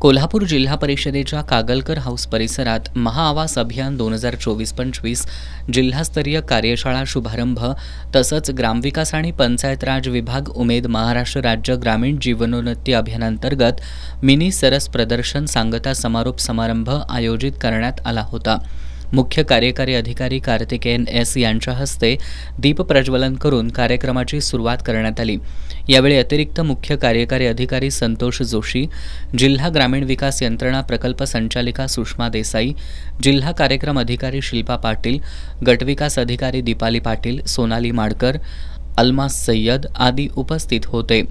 कोल्हापूर जिल्हा परिषदेच्या कागलकर हाऊस परिसरात महाआवास अभियान 2024-25 जिल्हास्तरीय कार्यशाळा शुभारंभ तसंच ग्रामविकास आणि पंचायत राज विभाग उमेद महाराष्ट्र राज्य ग्रामीण जीवनोन्नती अभियानांतर्गत मिनी सरस प्रदर्शन सांगता समारोप समारंभ आयोजित करण्यात आला होता। मुख्य कार्यकारी अधिकारी कार्तिकेयन एस यांच्या हस्ते दीप प्रज्वलन करून कार्यक्रमाची सुरुवात करण्यात आली। यावेळी अतिरिक्त मुख्य कार्यकारी अधिकारी संतोष जोशी, जिल्हा ग्रामीण विकास यंत्रणा प्रकल्प संचालिका सुषमा देसाई, जिल्हा कार्यक्रम अधिकारी शिल्पा पाटील, गटविकास अधिकारी दीपाली पाटील, सोनाली माडकर, अल्मास सय्यद आदी उपस्थित होते।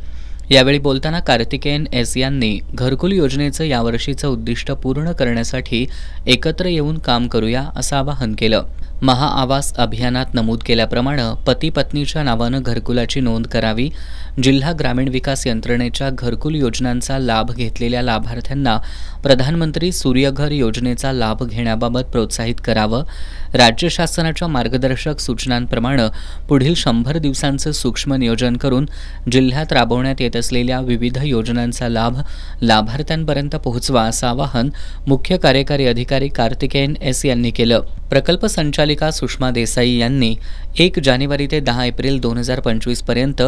यावेळी बोलताना कार्तिकेयन एस यांनी घरकुल योजनेचं यावर्षीचं उद्दिष्ट पूर्ण करण्यासाठी एकत्र येऊन काम करूया असं आवाहन केलं। महाआवास अभियानात नमूद केल्याप्रमाणे पती पत्नीच्या नावानं घरकुलाची नोंद करावी। जिल्हा ग्रामीण विकास यंत्रणेच्या घरकुल योजनांचा लाभ घेतलेल्या लाभार्थ्यांना प्रधानमंत्री सूर्यघर योजनेचा लाभ घेण्याबाबत प्रोत्साहित करावं। राज्य शासनाच्या मार्गदर्शक सूचनांप्रमाणे पुढील 100 दिवसांचं सूक्ष्म नियोजन करून जिल्ह्यात राबवण्यात येत असलेल्या विविध योजनांचा लाभ लाभार्थ्यांपर्यंत पोहोचवा असं आवाहन मुख्य कार्यकारी अधिकारी कार्तिकेयन एस यांनी केलं। प्रकल्प संचालिका सुषमा देसाई यांनी 1 जानेवारी ते 10 एप्रिल 2025 पर्यंत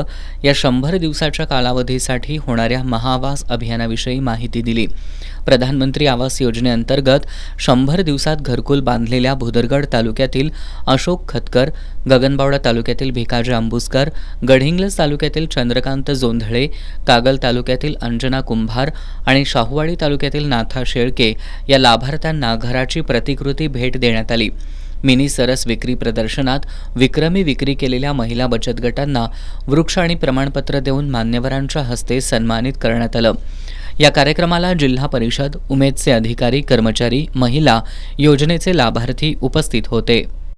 या 100 दिवसाच्या कालावधीसाठी होणाऱ्या महाआवास अभियानाविषयी माहिती दिली। प्रधानमंत्री आवास योजनेअंतर्गत 100 दिवसात घरकुल बांधलेल्या भुदरगड तालुक्यातील अशोक खतकर, गगनबावडा तालुक्यातील भिकाजी आंबुसकर, गडहिंग्लज तालुक्यातील चंद्रकांत जोंधळे, कागल तालुक्यातील अंजना कुंभार आणि शाहूवाडी तालुक्यातील नाथा शेळके या लाभार्थ्यांना घराची प्रतिकृती भेट देण्यात आली। मिनी सरस विक्री प्रदर्शनात विक्रमी विक्री केलेल्या महिला बचत गटांना वृक्ष आणि प्रमाणपत्र देऊन मान्यवरांच्या हस्ते सन्मानित करण्यात आलं। या कार्यक्रमाला जिल्हा परिषद, उमेदचे अधिकारी, कर्मचारी, महिला, योजनेचे लाभार्थी उपस्थित होते।